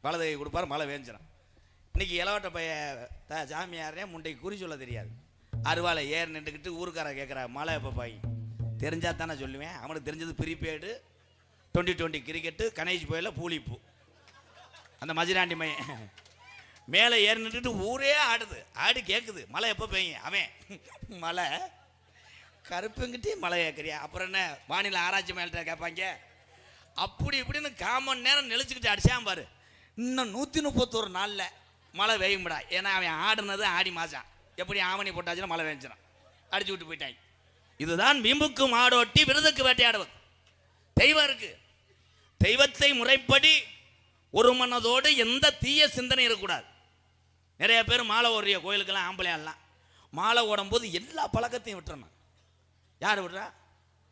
வலது கை கொடுப்பார், மழை வேஞ்சிடும். இன்னைக்கு இளவட்ட பைய சாமியாரே முண்டைக்கு குறி சொல்ல தெரியாது. அருவாலை ஏர் நின்றுக்கிட்டு ஊருக்கார கேட்குறா மழை எப்போ பாய், தெரிஞ்சா தானே சொல்லுவேன். அவனுக்கு தெரிஞ்சது ப்ரீபெய்டு, 2020 கிரிக்கெட்டு, கணேஷ் போயில பூலிப்பூ. அந்த மஜிராண்டி மையன் மேலே ஏறி நின்றுட்டு ஊரே ஆடுது, ஆடி கேட்குது மழை எப்போ பெய்யும். அவன் மழை கருப்புங்கிட்டே மழை கேட்குறியா, அப்புறம் என்ன வானிலை ஆராய்ச்சி மேல்கிட்ட கேட்பாங்க. அப்படி இப்படின்னு காமன் நேரம் நெளிச்சுக்கிட்டு அடிச்சான் பாரு. இன்னும் 131 நாளில் மழை பெய்யும்டா. ஏன்னா அவன் ஆடுனது ஆடி மாதம், எப்படி ஆவணி போட்டாச்சுன்னா மழை பெஞ்சிடும், அடிச்சு விட்டு போயிட்டாங்க. இதுதான் வீம்புக்கு மாடோட்டி விருதுக்கு வேட்டையாடுவது. தெய்வம் இருக்கு, தெய்வத்தை முறைப்படி ஒரு மனதோடு எந்த தீய சிந்தனை இருக்கக்கூடாது. நிறைய பேர் மாலை ஓடுறிய கோயிலுக்கெல்லாம் ஆம்பளையாடலாம், மாலை ஓடும்போது எல்லா பழக்கத்தையும் விட்டுறணும். யார் விட்றா?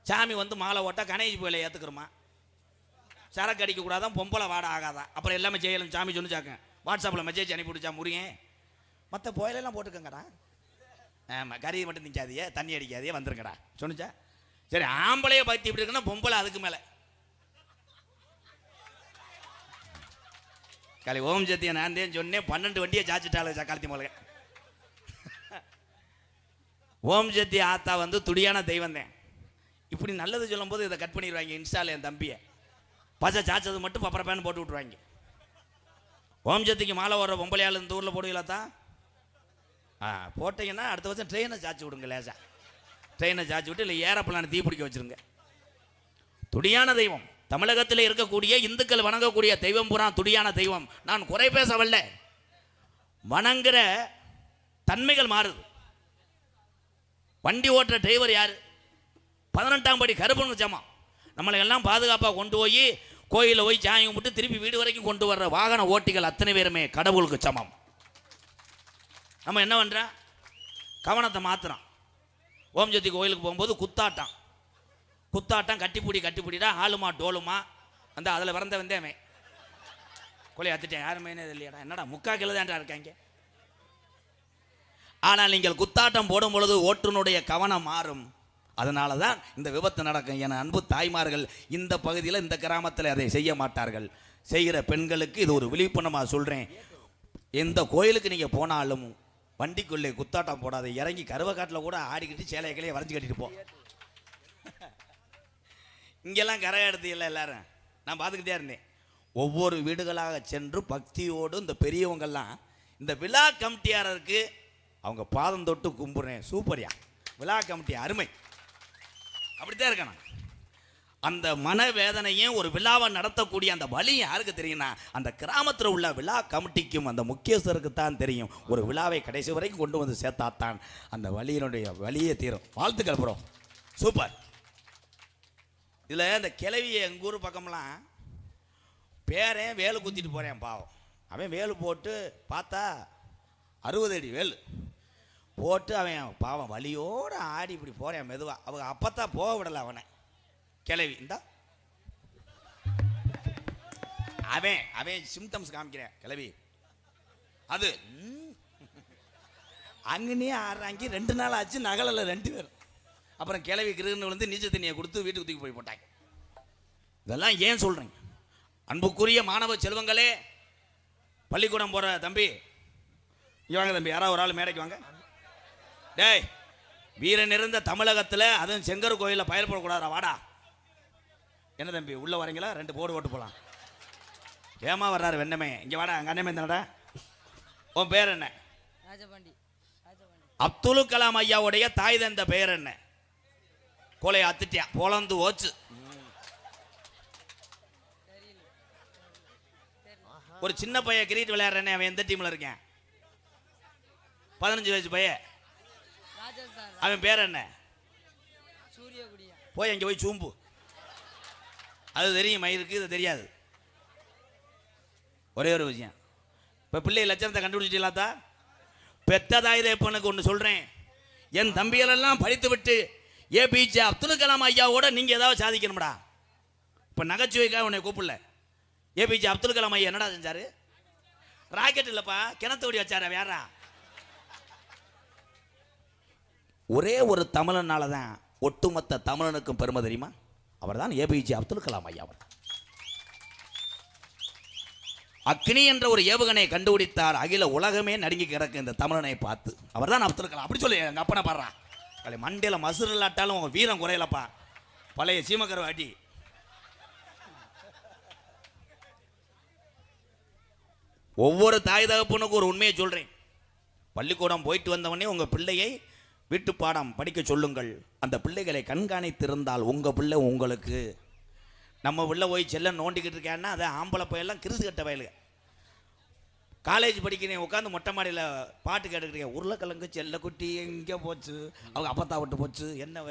சாமி வந்து மாலை ஓட்டா கணேஷ் கோயிலை ஏற்றுக்கிறோமா, சரக்கு அடிக்கக்கூடாதான், பொம்பளை வாட ஆகாதான், அப்புறம் எல்லாமே செய்யலாம் சாமி சொல்லிச்சாக்க. வாட்ஸ்அப்பில் மெசேஜ் அனுப்பி விடுச்சா முறியன். மற்ற கோயிலெல்லாம் போட்டுக்கங்கடா, ஆமாம் கறி மட்டும் நிற்காதியே, தண்ணி அடிக்காதியே, வந்துருங்கடா சொன்னிச்சா. சரி ஆம்பளைய பற்றி இப்படி இருக்குன்னா பொம்பளை அதுக்கு மேலே காலை ஓம் சத்தியை நான் தான் சொன்னேன். 12 வண்டியை சாச்சிட்டாள் சக்காலத்தி மொழக. ஓம் சத்தி ஆத்தா வந்து துடியான தெய்வம் தான். இப்படி நல்லது சொல்லும் போது இதை கட் பண்ணிடுவாங்க. இன்ஸ்டாவில் என் தம்பியை பசை சாச்சது மட்டும் பப்பரப்பேன்னு போட்டு விட்ருவாங்க. ஓம் சத்திக்கு மாலை ஓடுற பொம்பளையாள் இந்த ஊரில் போடுவீங்களா தான்? போட்டிங்கன்னா அடுத்த வருஷம் ட்ரெயினை சாச்சி விடுங்க. லேசா ட்ரெயினை சாச்சி விட்டு இல்லை ஏரோப்ளானை தீ பிடிக்க வச்சுருங்க. துடியான தெய்வம் தமிழகத்தில் இருக்கக்கூடிய இந்துக்கள் வணங்கக்கூடிய தெய்வம் பூரா துடியான தெய்வம். நான் குறை பேச வரல, வணங்குற தன்மைகள் மாறுது. வண்டி ஓட்டுற டிரைவர் யாரு? 18ஆம் படி கருப்பணு ஜமா. நம்மளை எல்லாம் பாதுகாப்பாக கொண்டு போய் கோயிலில் போய் சாமி கும்பிட்டு திருப்பி வீடு வரைக்கும் கொண்டு வர்ற வாகன ஓட்டிகள் அத்தனை பேருமே கடவுளுக்கு சமம். நம்ம என்ன பண்ணுறோம்? கவனத்தை மாற்றுறோம். ஓம் சக்தி கோயிலுக்கு போகும்போது குத்தாட்டம் கட்டிப்பிடிடா ஆளுமா டோலுமா அந்த அதில் பிறந்த வந்தேன் கொலை அத்துட்டேன். யாருமே இல்லையாடா, என்னடா முக்கா கிலோ தான்டா இருக்காங்க. ஆனால் நீங்கள் குத்தாட்டம் போடும் பொழுது ஓட்டுநருடைய கவனம் மாறும். அதனால தான் இந்த விபத்து நடக்கும். என அன்பு தாய்மார்கள் இந்த பகுதியில் இந்த கிராமத்தில் அதை செய்ய மாட்டார்கள். செய்கிற பெண்களுக்கு இது ஒரு விழிப்புணர்வாக சொல்கிறேன். எந்த கோயிலுக்கு நீங்கள் போனாலும் வண்டிக்குள்ளே குத்தாட்டம் போடாத. இறங்கி கருவக்காட்டில் கூட ஆடிக்கிட்டு சேலைகளையே வரைஞ்சி கட்டிட்டு போ. இங்கெல்லாம் கரை எடுத்து இல்லை எல்லாரும் நான் பார்த்துக்கிட்டே இருந்தேன். ஒவ்வொரு வீடுகளாக சென்று பக்தியோடு இந்த பெரியவங்கள்லாம் இந்த விழா கமிட்டியாரருக்கு அவங்க பாதம் தொட்டு கும்பிட்றேன். சூப்பரியா விழா கமிட்டி அருமை. அப்படித்தான் இருக்கணும். அந்த மனவேதனையும் ஒரு விழாவை நடத்தக்கூடிய அந்த வழி யாருக்கு தெரியும்னா அந்த கிராமத்தில் உள்ள விழா கமிட்டிக்கும் அந்த முக்கியஸ்தருக்கு தான் தெரியும். ஒரு விழாவை கடைசி வரைக்கும் கொண்டு வந்து சேர்த்தாத்தான் அந்த வழியே தீரும். வாழ்த்துக்கள் ப்ரோ, சூப்பர். இதில் இந்த கிளவியை எங்கள் ஊர் பக்கம்லாம் பேரன் வேலு குத்திட்டு போகிறேன் பாவம். அவன் வேலு போட்டு பார்த்தா 60 அடி வேலு போட்டு அவன் பாவம் வலியோடு ஆடி இப்படி போகிறேன் மெதுவாக. அவங்க அப்பத்தான் போக விடலை அவனை. கிளவி இந்தா அவன் சிம்டம்ஸ் காமிக்கிறேன். கிளவி அது அங்கனே ஆடுறாங்க. 2 நாள் ஆச்சு நகலில் 2 பேர். அப்புறம் கிளவி கிருன்னு வந்து நீச்சல் தண்ணியை கொடுத்து வீட்டுக்கு தூக்கி போய் போட்டாங்க. இதெல்லாம் ஏன் சொல்கிறேங்க? அன்புக்குரிய மாணவ செல்வங்களே, பள்ளிக்கூடம் போகிற தம்பி இங்கே வாங்க தம்பி, யாராவது ஒரு ஆள் மேடைக்கு வாங்க. டேய், வீரன் இருந்த தமிழகத்தில் அதுவும் செங்கர் கோயிலில் பயிர் போடக்கூடாதா? வாடா. என்ன தம்பி உள்ளே வரீங்களா? 2 போர்டு ஓட்டு போகலாம். ஏமா வர்றாரு வெண்ணமே, இங்கே வாடா. அங்கே அண்ணமே தானடா. உன் பேர் என்ன? ராஜபாண்டி. அப்துல் கலாம் ஐயாவுடைய தாய் தந்த பெயர் என்ன? கொலை அத்துட்டியா பொலந்து ஓச்சு. ஒரு சின்ன பையன் கிரிக்கெட் விளையாடுறேன்னு அவன் எந்த டீம்ல இருக்கேன்? 15 வயசு பையன். அவன் பேர் என்ன? போய் அங்கே போய் சூம்பு. அது தெரியும் மயிருக்கு, இது தெரியாது. ஒரே ஒரு விஷயம், இப்போ பிள்ளை லட்சணத்தை கண்டுபிடிச்சிட்டீங்களாத்தா? பெத்ததாயிர பொண்ணுக்கு ஒன்று சொல்கிறேன். என் தம்பிகளெல்லாம் படித்து விட்டு ஏபிஜே அப்துல் கலாம் ஐயாவோட நீங்கள் ஏதாவது சாதிக்கணும்டா. இப்போ நகைச்சுவைக்காக உன்னை கூப்பிடல. ஏபிஜே அப்துல் கலாம் ஐயா என்னடா செஞ்சார்? ராக்கெட் இல்லைப்பா, கிணத்து ஓடி வச்சார். வேறா ஒரே ஒரு தமிழனால தான் ஒட்டுமொத்த தமிழனுக்கும் பெருமை தெரியுமா? அவர் தான் ஏபிஜே அப்துல் கலாம் ஐயா. அவர் அக்னி என்ற ஒரு ஏவுகணையை கண்டுபிடித்தார். அகில உலகமே நடுங்கி கிடக்கு இந்த தமிழனை பார்த்து. அவர் தான் அப்துல் கலாம். அப்படி சொல்லி எங்கள் அப்பனை பாடுறான். மண்டையில் மசுறு இல்லாட்டாலும் உங்கள் வீரம் குறையலப்பா. பழைய சீமக்கரை வாட்டி. ஒவ்வொரு தாய் தகப்பனுக்கு ஒரு உண்மையை சொல்கிறேன். பள்ளிக்கூடம் போயிட்டு வந்தவொடனே உங்கள் பிள்ளையை வீட்டு பாடம் படிக்க சொல்லுங்கள். அந்த பிள்ளைகளை கண்காணித்திருந்தால் உங்கள் பிள்ளை உங்களுக்கு. நம்ம பிள்ளை போய் செல்ல நோண்டிக்கிட்டு இருக்கேன்னா அதை ஆம்பளை பையெல்லாம் கிறிசு கட்ட வயலுங்க. காலேஜ் படிக்கிறேன் உட்காந்து மொட்டை மாடியில் பாட்டு கேட்டுக்கிறீங்க. உருளைக்கிழங்கு செல்லக்குட்டி எங்கே போச்சு, அவங்க அப்பத்தா விட்டு போச்சு, என்ன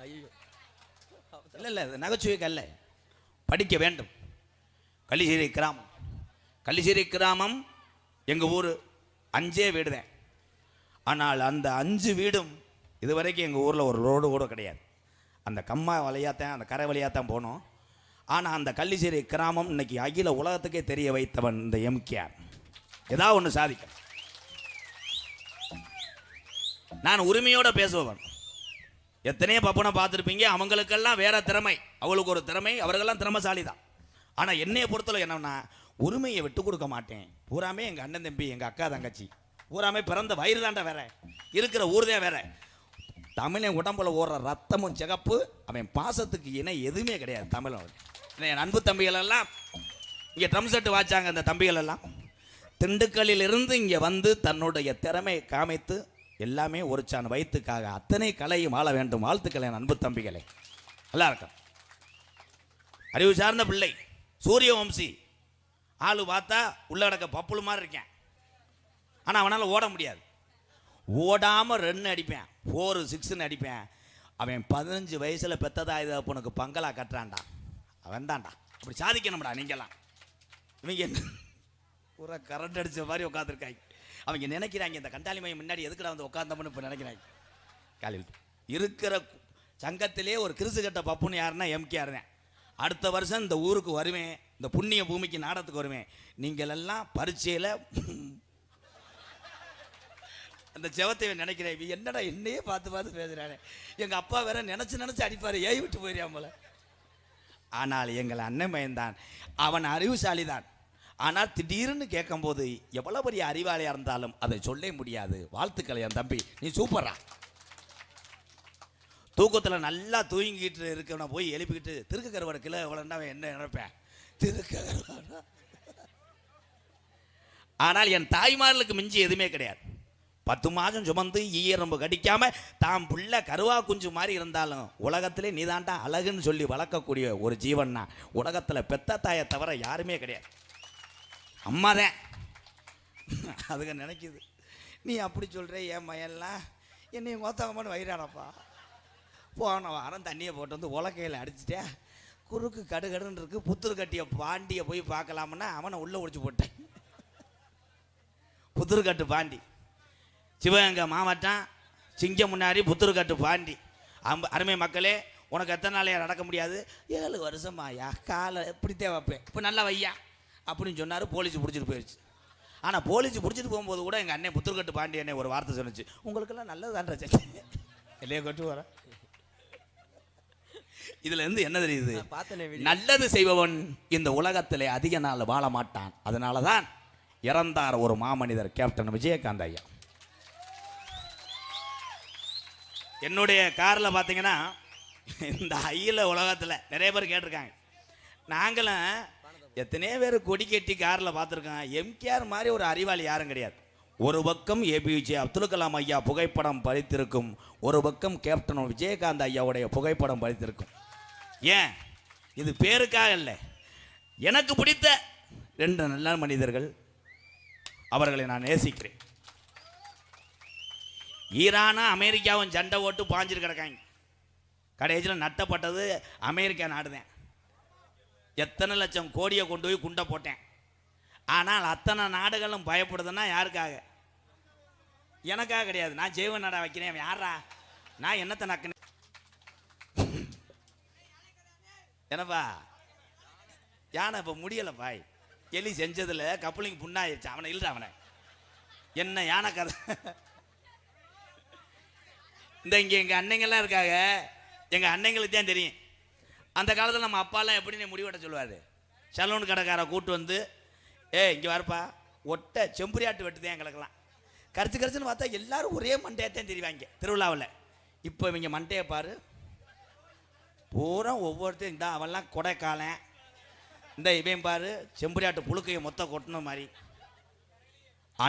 ஐயோ இல்லை இல்லை நகைச்சுவை கல்ல. படிக்க வேண்டும். கள்ளிச்சேரி கிராமம். கள்ளிச்சேரி கிராமம் எங்கள் ஊர் 5 வீடு தான். ஆனால் அந்த 5 வீடும் இதுவரைக்கும் எங்கள் ஊரில் ஒரு ரோடு கூட கிடையாது. அந்த கம்மா வழியாத்தான், அந்த கரை வழியாத்தான் போனோம். ஆனால் அந்த கள்ளிச்சேரி கிராமம் இன்னைக்கு அகில உலகத்துக்கே தெரிய வைத்தவன் இந்த எம்கேஆர். ஏதாவது ஒன்று சாதிக்க நான் உரிமையோடு பேசுபவன். எத்தனையோ பப்பனை பார்த்துருப்பீங்க. அவங்களுக்கெல்லாம் வேற திறமை, அவங்களுக்கு ஒரு திறமை, அவர்களெல்லாம் திறமைசாலி தான். ஆனால் என்னையை பொறுத்தவரை என்னன்னா, உரிமையை விட்டு கொடுக்க மாட்டேன். பூராமே எங்கள் அண்ணன் தம்பி, எங்கள் அக்கா தங்கச்சி, பூராமே பிறந்த வயிறு தாண்டா வேற, இருக்கிற ஊர் தான் வேற. தமிழன் உடம்புல ஓடுற ரத்தமும் சிகப்பு. அவன் பாசத்துக்கு இணை எதுவுமே கிடையாது தமிழன். என் அன்பு தம்பிகள் எல்லாம் இங்கே ட்ரம் செட்டு வாச்சாங்க. அந்த தம்பிகள் எல்லாம் திண்டுக்கல்லிலிருந்து இங்கே வந்து தன்னுடைய திறமை காமித்து எல்லாமே ஒரு சான் வயிற்றுக்காக அத்தனை கலையும் ஆள வேண்டும். வாழ்த்துக்கள் என் அன்பு தம்பிகளை. நல்லா இருக்கும். அறிவு சார்ந்த பிள்ளை, சூரிய வம்சி. ஆளு பார்த்தா உள்ள கிடக்க பப்புளு மாதிரி இருக்கேன். ஆனால் அவனால் ஓட முடியாது. ஓடாமல் 2 அடிப்பேன், 4 6 அடிப்பேன். அவன் 15 வயசில் பெத்ததா இது உனக்கு பங்களா கட்டுறான்டா. அவன் தான்டா. அப்படி சாதிக்கணும்டா. நீங்கள்லாம் இவங்க என்ன பூரா கரண்ட் அடித்த மாதிரி உட்காந்துருக்காங்க. அவங்க நினைக்கிறாங்க இந்த கண்டாளி மையம் முன்னாடி எதுக்குடா வந்து உட்காந்தோம்னு இப்போ நினைக்கிறாங்க. காலையில் இருக்கிற சங்கத்திலே ஒரு கிறிசு கட்ட பப்புன்னு யாருன்னா எம்கேஆர் தான். அடுத்த வருஷம் இந்த ஊருக்கு வருவேன், இந்த புண்ணிய பூமிக்கு நாடத்துக்கு வருவேன். நீங்கள் எல்லாம் பரீட்சையில் அந்த செவத்தை நினைக்கிறேன். என்னடா என்னையே பார்த்து பார்த்து பேசுகிறானே. எங்கள் அப்பா வேற நினச்சி அடிப்பார், ஏய் விட்டு போயிடுறான் போல. ஆனால் எங்கள் அண்ணன் மயன்தான். அவன் அறிவுசாலி தான். ஆனால் திடீர்னு கேட்கும்போது எவ்வளோ பெரிய அறிவாளியாக இருந்தாலும் அதை சொல்ல முடியாது. வாழ்த்துக்கள் என் தம்பி, நீ சூப்பரா. தூக்கத்தில் நல்லா தூங்கிக்கிட்டு இருக்கவனை போய் எழுப்பிக்கிட்டு திருக்கு கருவாடு கிலோ எவ்வளோன்னா என்ன நினைப்பேன், திருக்கு கருவாடா. ஆனால் என் தாய்மார்களுக்கு மிஞ்சி எதுவுமே கிடையாது. 10 மாதம் சுமந்து ஈயரம்பு கடிக்காம தாம் புள்ள கருவா குஞ்சு மாதிரி இருந்தாலும் உலகத்திலே நீதாண்டா அழகுன்னு சொல்லி வளர்க்கக்கூடிய ஒரு ஜீவன்னா உலகத்தில் பெத்த தாயை தவிர யாருமே கிடையாது. அம்மா தான். அதுங்க நினைக்குது, நீ அப்படி சொல்கிற என் மயன்லாம் என்னையும் மொத்தமானு வயிறானப்பா. போன வாரம் தண்ணியை போட்டு வந்து உலக்கையில் அடிச்சுட்டே குறுக்கு கடுகடுன்னு இருக்கு. புத்தூர் கட்டிய பாண்டியை போய் பார்க்கலாமுன்னா அவனை உள்ளே ஒடிச்சு போட்டேன். புத்தூர்கட்டு பாண்டி சிவகங்கை மாவட்டம் சிங்கம் முன்னாடி புத்தூர்கட்டு பாண்டி. அருமை மக்களே, உனக்கு எத்தனை நாளையா நடக்க முடியாது? 7 வருஷமாயா, காலை எப்படித்தே வைப்பேன், இப்போ நல்லா வையா அப்படின்னு சொன்னார். போலீஸ் பிடிச்சிட்டு போயிடுச்சு. ஆனால் போலீஸ் பிடிச்சிட்டு போகும்போது கூட எங்கள் அண்ணன் புத்தூர்கட்டு பாண்டி அண்ணே ஒரு வார்த்தை சொன்னிச்சு, உங்களுக்கெல்லாம் நல்லது தான்றாச்சு இல்லையா கொட்டு வர. இதுல இருந்து என்ன தெரியுது? நல்லது செய்பவன் இந்த உலகத்திலே அதிக நாள் வாழ மாட்டான். அதனால தான் இறந்தார் ஒரு மாமனிதர், கேப்டன் விஜயகாந்த் ஐயா. என்னுடைய காரில் பார்த்தீங்கன்னா இந்த அகில உலகத்தில் நிறைய பேர் கேட்டிருக்காங்க. நாங்களும் எத்தனையோ பேர் கொடி கட்டி காரில் பார்த்துருக்கோம். எம்கேஆர் மாதிரி ஒரு அறிவாளி யாரும் கிடையாது. ஒரு பக்கம் ஏபிஜே அப்துல் கலாம் ஐயா புகைப்படம் பதித்திருக்கும், ஒரு பக்கம் கேப்டன் விஜயகாந்த் ஐயாவுடைய புகைப்படம் பதித்திருக்கும். ஏன், இது பேருக்காக இல்லை, எனக்கு பிடித்த 2 நல்ல மனிதர்கள், அவர்களை நான் நேசிக்கிறேன். ஈரானும் அமெரிக்காவும் சண்டை ஓட்டு பாஞ்சிட்டு கிடக்காங்க. கடைசியில் நட்டப்பட்டது அமெரிக்கா நாடு தான். எத்தனை லட்சம் கோடியை கொண்டு போய் குண்டை போட்டேன். ஆனால் அத்தனை நாடுகளும் பயப்படுதுன்னா யாருக்காக? எனக்காக கிடையாது. நான் ஜெய்வ நாடா வைக்கிறேன். யாரா நான் என்னத்தை நக்கினேன் என்னப்பா? யானை இப்போ முடியலைப்பா. எலி செஞ்சதில் கப்பலிங்க புண்ணாயிருச்சு. அவனை இல்லை, அவனை என்ன யானை கதை. இந்த இங்கே எங்கள் அன்னைங்கள்லாம் இருக்காங்க. எங்கள் அன்னைங்களுக்கு தான் தெரியும். அந்த காலத்தில் நம்ம அப்பாலாம் எப்படி முடிவெட்ட சொல்லுவார். சலூன் கடைக்காரை கூட்டு வந்து இங்கே வரப்பா ஒட்டை செம்புரியாட்டு வெட்டுதேன் எங்களுக்கெல்லாம். கரிச்சு கரிச்சுன்னு பார்த்தா எல்லாரும் ஒரே மண்டையத்தான் தெரிவாங்க திருவிழாவில். இப்போ இவங்க மண்டையை பாரு, பூரா ஒவ்வொருத்தையும் இந்த அவெல்லாம் கொடைக்காலன், இந்த இவன் பாரு செம்புரியாட்டு புழுக்கையை மொத்தம் கொட்டின மாதிரி.